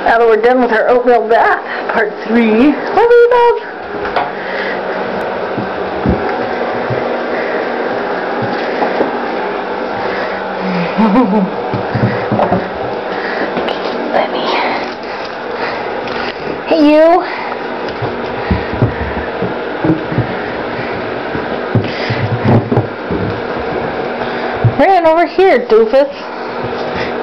Now that we're done with our oatmeal bath, part 3. Love you, love. Let me. Hey, you. Ran over here, doofus.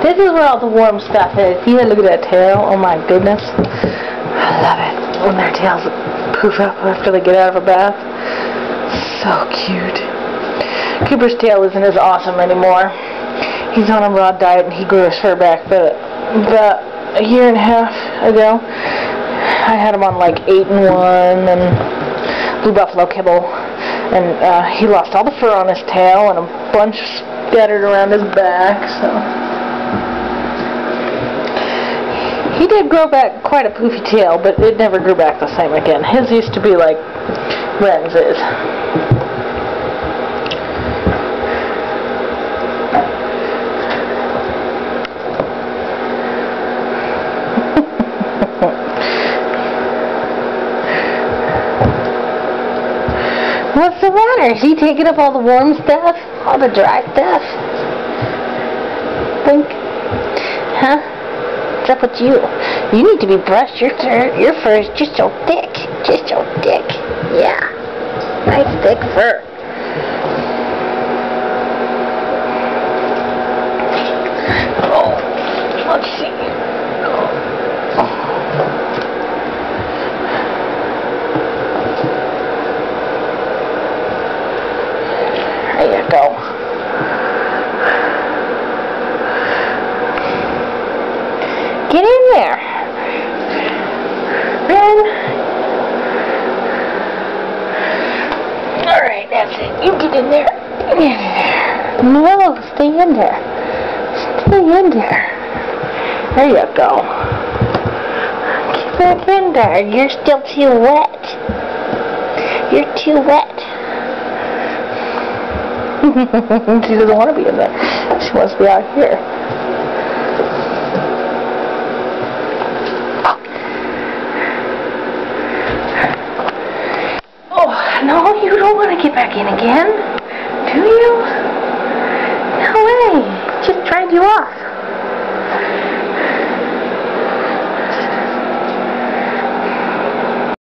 This is where all the warm stuff is. Yeah, look at that tail. Oh my goodness. I love it when their tails poof up after they get out of a bath. So cute. Cooper's tail isn't as awesome anymore. He's on a raw diet and he grew his fur back, but about a year and a half ago, I had him on like 8-in-1 and Blue Buffalo kibble, and he lost all the fur on his tail and a bunch scattered around his back, so he did grow back quite a poofy tail, but it never grew back the same again. His used to be like Ren's is. What's the matter? Is he taking up all the warm stuff? All the dry stuff? Think? Huh? What's up with you? You need to be brushed. Your fur is just so thick. Just so thick. Yeah. Nice thick fur. Oh, let's see. There you go. Get in there. Ren. Alright, that's it. You get in there. Get in there. No, stay in there. Stay in there. There you go. Get back in there. You're still too wet. You're too wet. She doesn't want to be in there. She wants to be out here. Oh, no, you don't want to get back in again, do you? No way. Just tried you off.